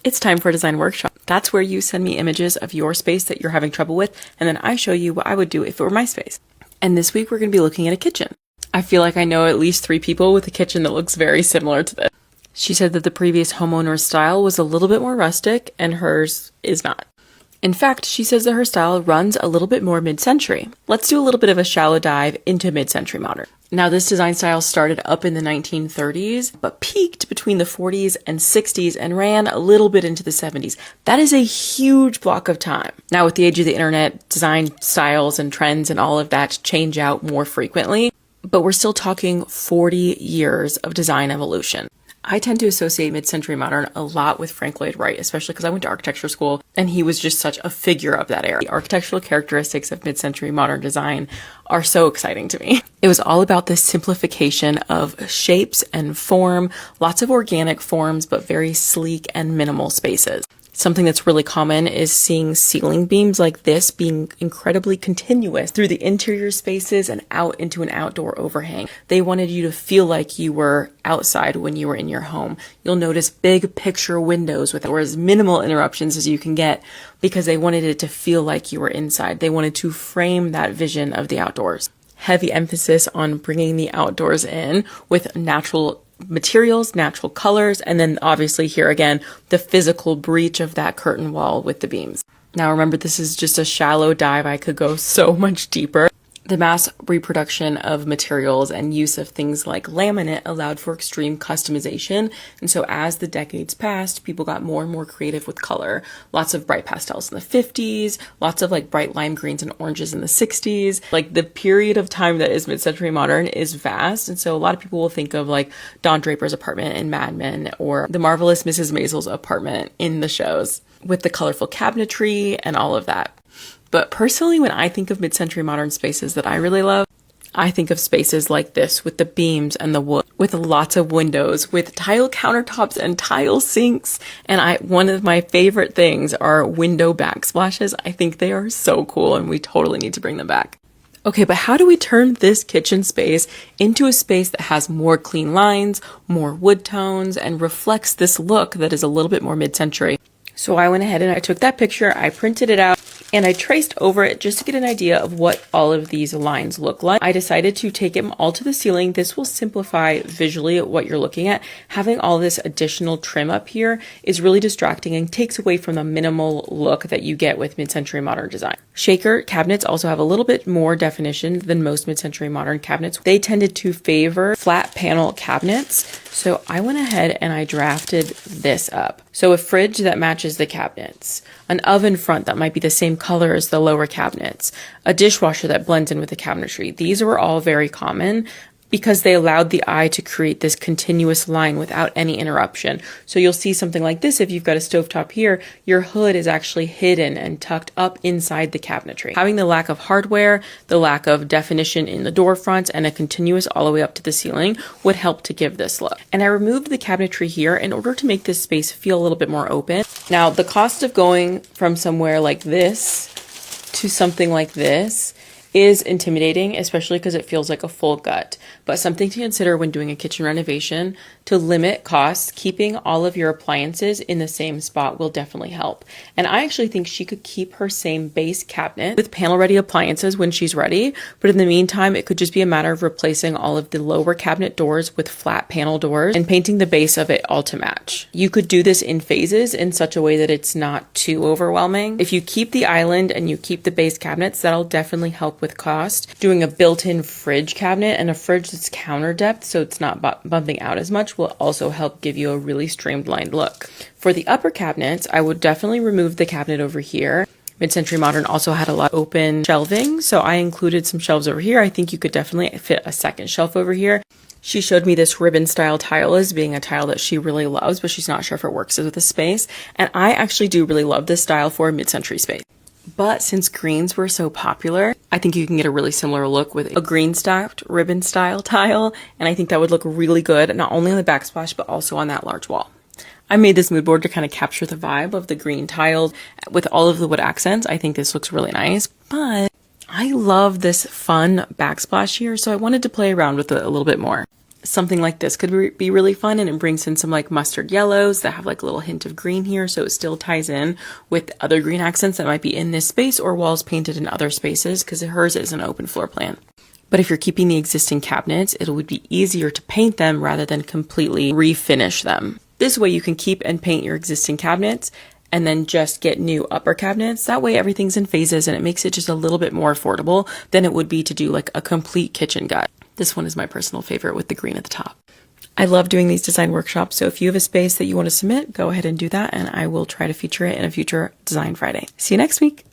It's time for a design workshop. That's where you send me images of your space that you're having trouble with, and then I show you what I would do if it were my space. And this week we're going to be looking at a kitchen. I feel like I know at least 3 people with a kitchen that looks very similar to this. She said that the previous homeowner's style was a little bit more rustic and hers is not. In fact, she says that her style runs a little bit more mid-century. Let's do a little bit of a shallow dive into mid-century modern. Now, this design style started up in the 1930s, but peaked between the 40s and 60s and ran a little bit into the 70s. That is a huge block of time. Now, with the age of the internet, design styles and trends and all of that change out more frequently, but we're still talking 40 years of design evolution. I tend to associate mid-century modern a lot with Frank Lloyd Wright, especially because I went to architecture school and he was just such a figure of that era. The architectural characteristics of mid-century modern design are so exciting to me. It was all about the simplification of shapes and form, lots of organic forms, but very sleek and minimal spaces. Something that's really common is seeing ceiling beams like this being incredibly continuous through the interior spaces and out into an outdoor overhang. They wanted you to feel like you were outside when you were in your home. You'll notice big picture windows with as minimal interruptions as you can get because they wanted it to feel like you were inside. They wanted to frame that vision of the outdoors. Heavy emphasis on bringing the outdoors in with natural materials, natural colors, and then obviously here again, the physical breach of that curtain wall with the beams. Now remember, this is just a shallow dive. I could go so much deeper. The mass reproduction of materials and use of things like laminate allowed for extreme customization. And so as the decades passed, people got more and more creative with color. Lots of bright pastels in the 50s, lots of like bright lime greens and oranges in the 60s. Like the period of time that is mid-century modern is vast. And so a lot of people will think of like Don Draper's apartment in Mad Men or the marvelous Mrs. Maisel's apartment in the shows with the colorful cabinetry and all of that. But personally, when I think of mid-century modern spaces that I really love, I think of spaces like this with the beams and the wood, with lots of windows, with tile countertops and tile sinks. And one of my favorite things are window backsplashes. I think they are so cool and we totally need to bring them back. Okay, but how do we turn this kitchen space into a space that has more clean lines, more wood tones, and reflects this look that is a little bit more mid-century? So I went ahead and I took that picture, I printed it out, and I traced over it just to get an idea of what all of these lines look like. I decided to take them all to the ceiling. This will simplify visually what you're looking at. Having all this additional trim up here is really distracting and takes away from the minimal look that you get with mid-century modern design. Shaker cabinets also have a little bit more definition than most mid-century modern cabinets. They tended to favor flat panel cabinets. So I went ahead and I drafted this up. So a fridge that matches the cabinets, an oven front that might be the same color as the lower cabinets, a dishwasher that blends in with the cabinetry. These were all very common because they allowed the eye to create this continuous line without any interruption. So you'll see something like this. If you've got a stovetop here, your hood is actually hidden and tucked up inside the cabinetry. Having the lack of hardware, the lack of definition in the door fronts, and a continuous all the way up to the ceiling would help to give this look. And I removed the cabinetry here in order to make this space feel a little bit more open. Now, the cost of going from somewhere like this to something like this is intimidating, especially because it feels like a full gut. But something to consider when doing a kitchen renovation, to limit costs, keeping all of your appliances in the same spot will definitely help. And I actually think she could keep her same base cabinet with panel-ready appliances when she's ready. But in the meantime, it could just be a matter of replacing all of the lower cabinet doors with flat panel doors and painting the base of it all to match. You could do this in phases in such a way that it's not too overwhelming. If you keep the island and you keep the base cabinets, that'll definitely help with cost. Doing a built-in fridge cabinet and a fridge that's counter depth so it's not bumping out as much will also help give you a really streamlined look. For the upper cabinets, I would definitely remove the cabinet over here. Mid-century modern also had a lot of open shelving, so I included some shelves over here. I think you could definitely fit a second shelf over here. She showed me this ribbon style tile as being a tile that she really loves, but she's not sure if it works with the space. And I actually do really love this style for a mid-century space. But since greens were so popular, I think you can get a really similar look with a green stacked ribbon style tile. And I think that would look really good, not only on the backsplash, but also on that large wall. I made this mood board to kind of capture the vibe of the green tiles with all of the wood accents. I think this looks really nice, but I love this fun backsplash here, so I wanted to play around with it a little bit more. Something like this could be really fun, and it brings in some like mustard yellows that have like a little hint of green here, so it still ties in with other green accents that might be in this space or walls painted in other spaces, because hers is an open floor plan. But if you're keeping the existing cabinets, it would be easier to paint them rather than completely refinish them. This way you can keep and paint your existing cabinets and then just get new upper cabinets. That way everything's in phases, and it makes it just a little bit more affordable than it would be to do like a complete kitchen gut. This one is my personal favorite with the green at the top. I love doing these design workshops, so if you have a space that you want to submit, go ahead and do that, and I will try to feature it in a future Design Friday. See you next week.